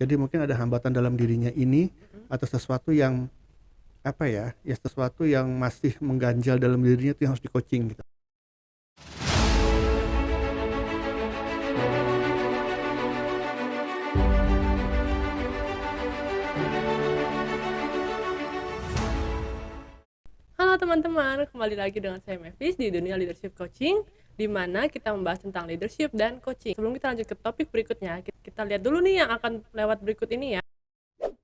Jadi mungkin ada hambatan dalam dirinya ini atau sesuatu yang apa ya, ya sesuatu yang masih mengganjal dalam dirinya itu yang harus di-coaching gitu. Halo teman-teman, kembali lagi dengan saya Mavis di Dunia Leadership Coaching, di mana kita membahas tentang leadership dan coaching. Sebelum kita lanjut ke topik berikutnya, kita lihat dulu nih yang akan lewat berikut ini ya.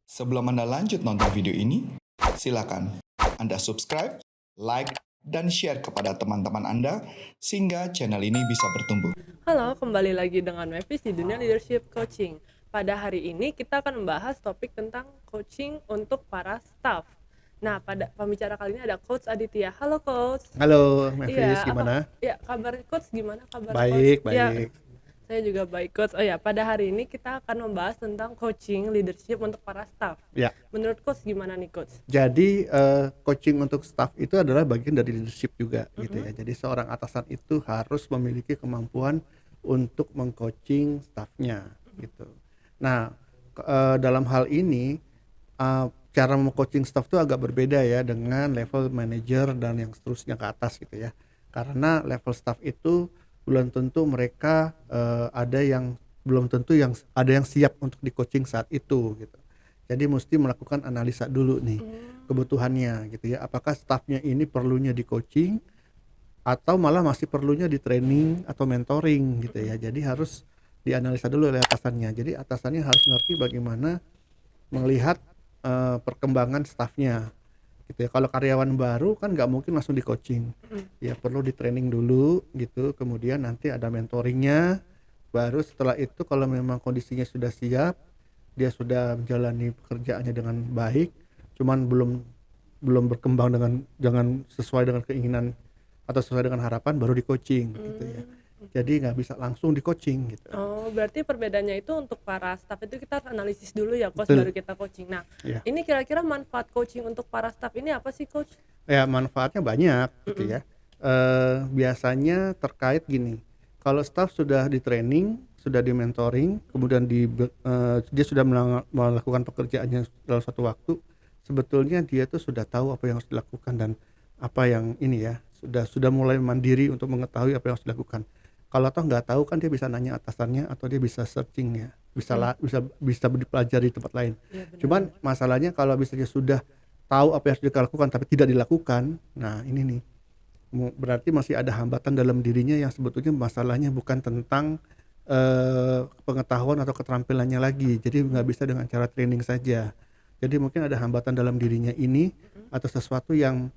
Sebelum Anda lanjut nonton video ini, silakan Anda subscribe, like, dan share kepada teman-teman Anda sehingga channel ini bisa bertumbuh. Halo, kembali lagi dengan Mavis di Dunia Leadership Coaching. Pada hari ini kita akan membahas topik tentang coaching untuk para staff. Nah, pada pembicara kali ini ada Coach Aditya. Halo Coach. Halo Mavis, Iya, gimana? kabar Coach gimana kabar Baik, Coach? Ya, baik. saya juga baik Coach. Oh ya, pada hari ini kita akan membahas tentang coaching leadership untuk para staff. Ya, Menurut Coach gimana nih Coach? jadi coaching untuk staff itu adalah bagian dari leadership juga gitu ya. Jadi seorang atasan itu harus memiliki kemampuan untuk meng-coaching staffnya gitu. Nah, dalam hal ini cara meng-coaching staff itu agak berbeda ya dengan level manager dan yang seterusnya ke atas gitu ya. Karena level staff itu belum tentu mereka ada yang belum tentu yang ada yang siap untuk di-coaching saat itu gitu. Jadi mesti melakukan analisa dulu nih kebutuhannya gitu ya. Apakah staffnya ini perlunya di-coaching atau malah masih perlunya di-training atau mentoring gitu ya. Jadi harus dianalisa dulu oleh atasannya. Jadi atasannya harus ngerti bagaimana melihat perkembangan staffnya gitu ya. Kalau karyawan baru kan nggak mungkin langsung di coaching ya, perlu di training dulu gitu, kemudian nanti ada mentoringnya, baru setelah itu kalau memang kondisinya sudah siap, dia sudah menjalani pekerjaannya dengan baik, cuman belum berkembang dengan sesuai dengan keinginan atau sesuai dengan harapan, baru di coaching gitu ya. Jadi nggak bisa langsung di coaching gitu. Oh, berarti perbedaannya itu untuk para staff itu kita harus analisis dulu ya Coach, Betul. baru kita coaching. Nah, Ya. ini kira-kira manfaat coaching untuk para staff ini apa sih Coach? Ya manfaatnya banyak gitu ya. Biasanya terkait gini, kalau staff sudah di training, sudah di mentoring, kemudian dia sudah melakukan pekerjaannya dalam satu waktu, sebetulnya dia tuh sudah tahu apa yang harus dilakukan dan apa yang ini ya, sudah mulai mandiri untuk mengetahui apa yang harus dilakukan. Kalau toh nggak tahu kan dia bisa nanya atasannya atau dia bisa searching ya, bisa dipelajari di tempat lain. Iya, benar. Cuman masalahnya kalau misalnya sudah tahu apa yang harus dilakukan tapi tidak dilakukan, nah ini nih berarti masih ada hambatan dalam dirinya yang sebetulnya masalahnya bukan tentang pengetahuan atau keterampilannya lagi. Jadi nggak bisa dengan cara training saja. Jadi mungkin ada hambatan dalam dirinya ini atau sesuatu yang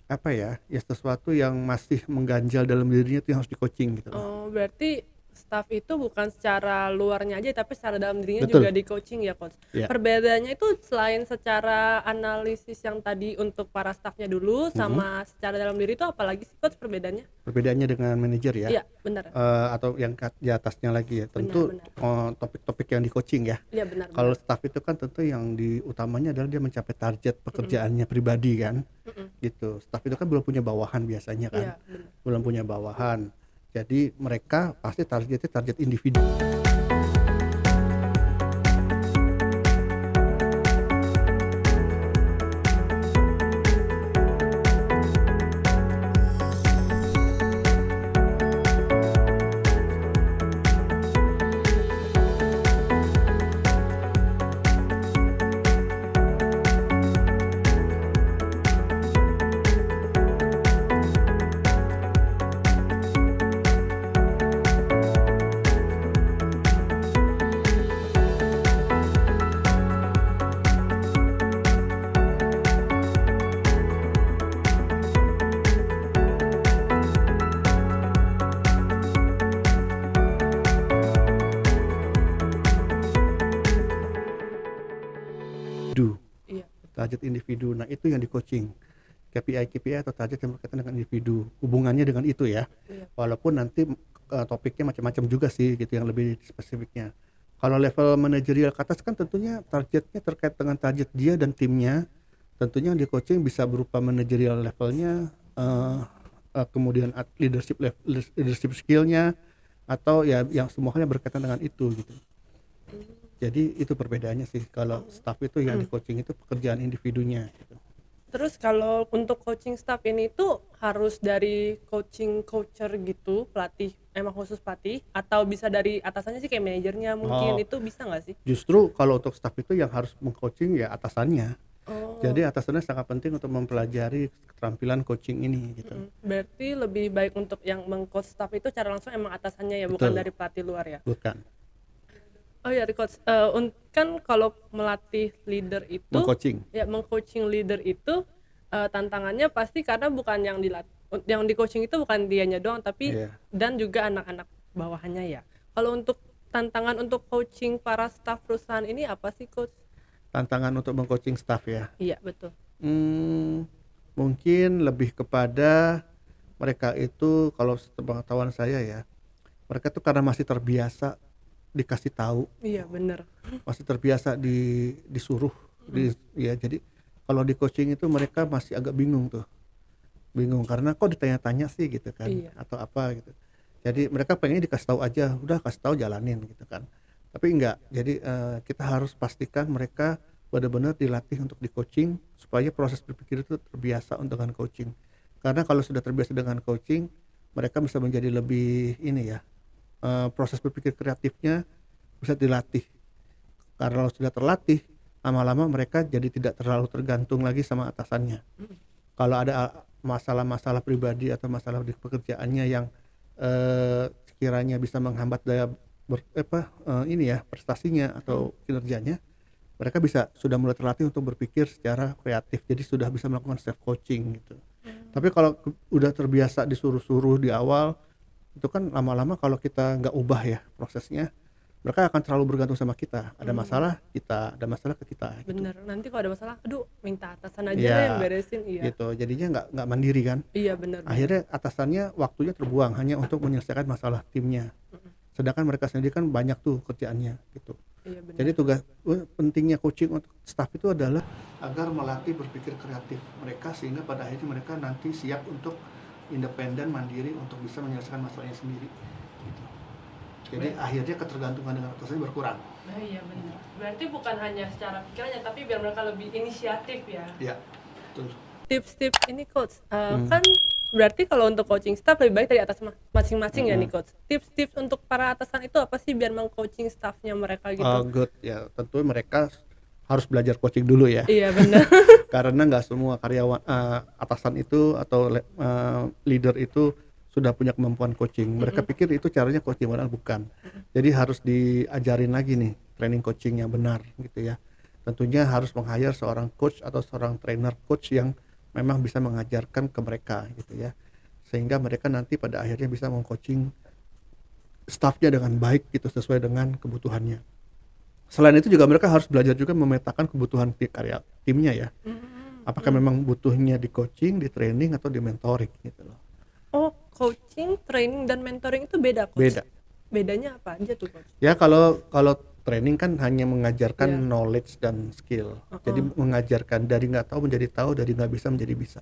apa ya, ya sesuatu yang masih mengganjal dalam dirinya itu yang harus di-coaching gitu loh. Oh, berarti staff itu bukan secara luarnya aja tapi secara dalam dirinya Betul. juga di coaching ya Coach. Ya. Perbedaannya itu selain secara analisis yang tadi untuk para staffnya dulu sama secara dalam diri itu apalagi sih Coach perbedaannya? Perbedaannya dengan manajer ya. Iya, benar. Atau yang di atasnya lagi ya. Tentu topik-topik yang di coaching ya. Iya, benar. Kalau staff itu kan tentu yang utamanya adalah dia mencapai target pekerjaannya pribadi kan. Gitu. Staff itu kan belum punya bawahan biasanya kan. Iya, benar. Belum punya bawahan. Jadi mereka pasti targetnya target individu. Iya. Target individu. Nah, itu yang di coaching. KPI atau target yang berkaitan dengan individu. Hubungannya dengan itu ya. Iya. Walaupun nanti topiknya macam-macam juga sih gitu yang lebih spesifiknya. Kalau level manajerial ke atas kan tentunya targetnya terkait dengan target dia dan timnya. Tentunya yang di coaching bisa berupa manajerial levelnya, kemudian leadership skillnya, atau ya yang semuanya berkaitan dengan itu gitu. Jadi itu perbedaannya sih. Kalau staff itu yang di coaching itu pekerjaan individunya gitu. Terus kalau untuk coaching staff ini tuh harus dari coaching coacher gitu, pelatih emang khusus pelatih, atau bisa dari atasannya sih kayak manajernya mungkin, Oh, itu bisa nggak sih? justru kalau untuk staff itu yang harus meng-coaching ya atasannya. Oh, Jadi atasannya sangat penting untuk mempelajari keterampilan coaching ini gitu. berarti lebih baik untuk yang meng-coach staff itu cara langsung emang atasannya ya, bukan Betul. dari pelatih luar ya? Bukan Oh ya, coach, kan kalau melatih leader itu, meng-coaching. ya meng-coaching leader itu tantangannya pasti karena bukan yang di coaching itu bukan dianya doang, tapi Iya. dan juga anak-anak bawahannya ya. Kalau untuk tantangan untuk coaching para staff perusahaan ini apa sih, coach? Tantangan untuk meng-coaching staff ya. Iya, betul. Mungkin lebih kepada mereka itu, kalau sepengetahuan saya ya, mereka tuh karena masih terbiasa dikasih tahu, Iya, bener. masih terbiasa disuruh, ya jadi kalau di coaching itu mereka masih agak bingung karena kok ditanya-tanya sih gitu kan, Iya. atau apa gitu. Jadi mereka pengen dikasih tahu aja, udah kasih tahu jalanin gitu kan. Tapi enggak. Jadi kita harus pastikan mereka benar-benar dilatih untuk di coaching supaya proses berpikir itu terbiasa dengan coaching. Karena kalau sudah terbiasa dengan coaching, mereka bisa menjadi lebih ini ya, proses berpikir kreatifnya bisa dilatih. Karena kalau sudah terlatih, lama-lama mereka jadi tidak terlalu tergantung lagi sama atasannya. Kalau ada masalah-masalah pribadi atau masalah di pekerjaannya yang sekiranya bisa menghambat daya prestasinya atau kinerjanya, mereka sudah mulai terlatih untuk berpikir secara kreatif, jadi sudah bisa melakukan self coaching gitu. Tapi kalau udah terbiasa disuruh-suruh di awal, itu kan lama-lama kalau kita nggak ubah ya prosesnya, mereka akan terlalu bergantung sama kita. Ada masalah ke kita gitu. Bener. Nanti kalau ada masalah, aduh minta atasan aja Iya, deh yang beresin. Iya. gitu. Jadinya nggak mandiri kan. Iya, bener. Akhirnya atasannya waktunya terbuang hanya untuk menyelesaikan masalah timnya. Sedangkan mereka sendiri kan banyak tuh kerjaannya gitu. Iya, bener. Jadi tugas pentingnya coaching untuk staff itu adalah agar melatih berpikir kreatif mereka, sehingga pada akhirnya mereka nanti siap untuk independen, mandiri, untuk bisa menyelesaikan masalahnya sendiri gitu. Jadi akhirnya ketergantungan dengan atasannya berkurang. Nah, iya benar. Berarti bukan hanya secara pikirannya, tapi biar mereka lebih inisiatif ya. Iya, betul. Tips-tips ini coach, kan berarti kalau untuk coaching staff lebih baik dari atas masing-masing ya nih coach. Tips-tips untuk para atasan itu apa sih biar meng-coaching staffnya mereka gitu? Good ya, tentu mereka harus belajar coaching dulu ya. Iya benar. Karena nggak semua karyawan atasan itu atau leader itu sudah punya kemampuan coaching. Mereka pikir itu caranya coaching, padahal bukan. Jadi harus diajarin lagi nih training coaching yang benar gitu ya. Tentunya harus meng-hire seorang coach atau seorang trainer coach yang memang bisa mengajarkan ke mereka gitu ya, sehingga mereka nanti pada akhirnya bisa meng-coaching staffnya dengan baik gitu, sesuai dengan kebutuhannya. Selain itu juga mereka harus belajar juga memetakan kebutuhan timnya ya. Apakah memang butuhnya di coaching, di training, atau di mentoring gitu loh. Oh, coaching, training dan mentoring itu beda coach? Beda. Bedanya apa aja tuh coach? Ya kalau training kan hanya mengajarkan knowledge dan skill. Jadi mengajarkan dari nggak tahu menjadi tahu, dari nggak bisa menjadi bisa.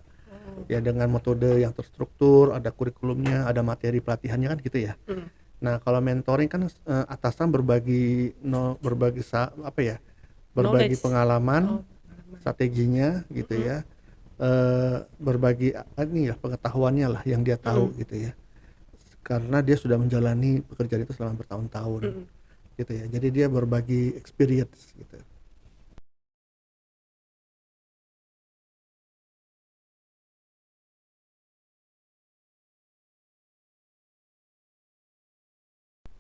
Ya dengan metode yang terstruktur, ada kurikulumnya, ada materi pelatihannya kan gitu ya. Nah kalau mentoring kan atasan berbagi Knowledge. pengalaman, strateginya gitu ya, berbagi pengetahuannya lah yang dia tahu gitu ya, karena dia sudah menjalani pekerjaan itu selama bertahun-tahun gitu ya, jadi dia berbagi experience gitu.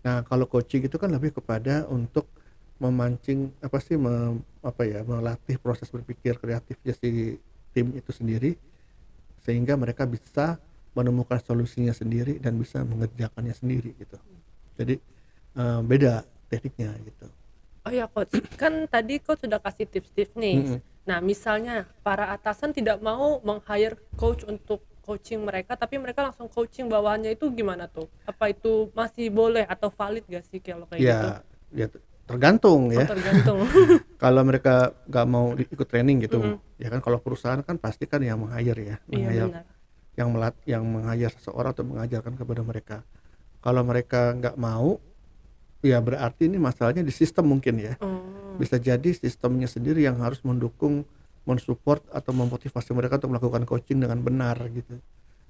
Nah kalau coaching itu kan lebih kepada untuk memancing melatih proses berpikir kreatifnya si tim itu sendiri, sehingga mereka bisa menemukan solusinya sendiri dan bisa mengerjakannya sendiri gitu. Jadi beda tekniknya gitu. Oh ya coach, kan tadi coach sudah kasih tips-tips nih. Nah misalnya para atasan tidak mau meng-hire coach untuk coaching mereka, tapi mereka langsung coaching bawahannya, itu gimana tuh? Apa itu masih boleh atau valid gak sih kalau kayak gitu? Ya tergantung ya. Tergantung. Kalau mereka nggak mau ikut training gitu, ya kan kalau perusahaan kan pasti kan yang meng-hire ya, Iya, benar. yang meng-hire seseorang untuk mengajarkan kepada mereka. Kalau mereka nggak mau, Ya berarti ini masalahnya di sistem mungkin ya. Oh, Bisa jadi sistemnya sendiri yang harus mendukung, mensupport atau memotivasi mereka untuk melakukan coaching dengan benar gitu.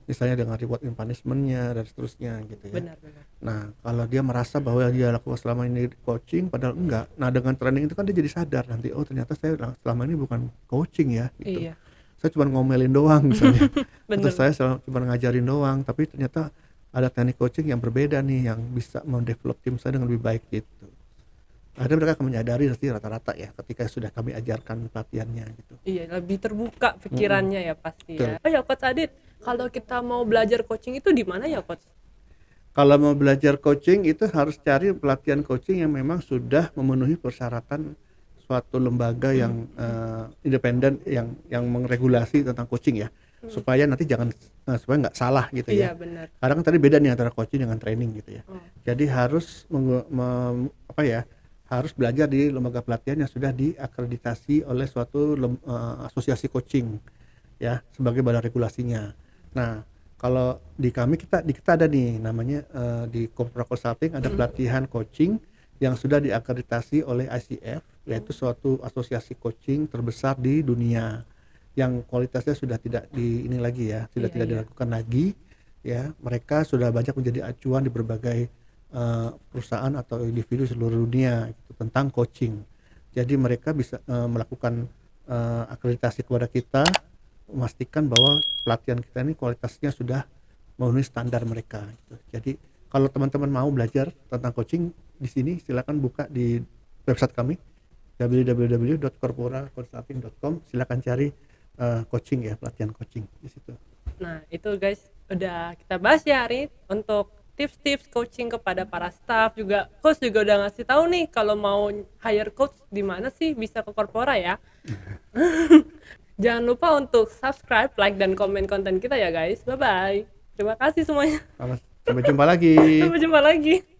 Misalnya dengan reward and punishment-nya dan seterusnya gitu ya. benar-benar. Nah, kalau dia merasa bahwa yang dia lakukan selama ini coaching padahal enggak. Nah, dengan training itu kan dia jadi sadar nanti, oh ternyata saya selama ini bukan coaching ya gitu. Iya, Saya cuma ngomelin doang misalnya. Atau benar. saya cuma ngajarin doang, tapi ternyata ada teknik coaching yang berbeda nih yang bisa mendevelop tim saya dengan lebih baik gitu. Akhirnya mereka akan menyadari nanti rata-rata ya ketika sudah kami ajarkan pelatihannya gitu. Iya, lebih terbuka Mm-mm, pikirannya ya pasti betul. ya. Oh ya Coach Adit, kalau kita mau belajar coaching itu di mana ya Coach? Kalau mau belajar coaching itu harus cari pelatihan coaching yang memang sudah memenuhi persyaratan suatu lembaga yang independen yang mengregulasi tentang coaching ya, supaya nanti jangan supaya nggak salah gitu Iya ya. benar. Karena kan tadi beda nih antara coaching dengan training gitu ya. Oh, Jadi harus apa ya, harus belajar di lembaga pelatihan yang sudah diakreditasi oleh suatu asosiasi coaching ya sebagai badan regulasinya. Nah, kalau di kami kita ada nih namanya di Corporate Consulting ada pelatihan coaching yang sudah diakreditasi oleh ICF, yaitu suatu asosiasi coaching terbesar di dunia yang kualitasnya sudah tidak di ini lagi ya, sudah Iya, tidak iya. dilakukan lagi ya. Mereka sudah banyak menjadi acuan di berbagai perusahaan atau individu seluruh dunia gitu, tentang coaching. Jadi mereka bisa melakukan akreditasi kepada kita, memastikan bahwa pelatihan kita ini kualitasnya sudah memenuhi standar mereka gitu. Jadi kalau teman-teman mau belajar tentang coaching di sini silakan buka di website kami www.corporaconsulting.com, silakan cari coaching ya, pelatihan coaching di situ. Nah, itu guys, udah kita bahas ya hari ini untuk tips-tips coaching kepada para staff juga. Coach juga udah ngasih tahu nih kalau mau hire coach di mana sih bisa ke Corpora ya. Jangan lupa untuk subscribe, like dan komen konten kita ya guys. Bye bye. Terima kasih semuanya. Sampai jumpa lagi. Sampai jumpa lagi.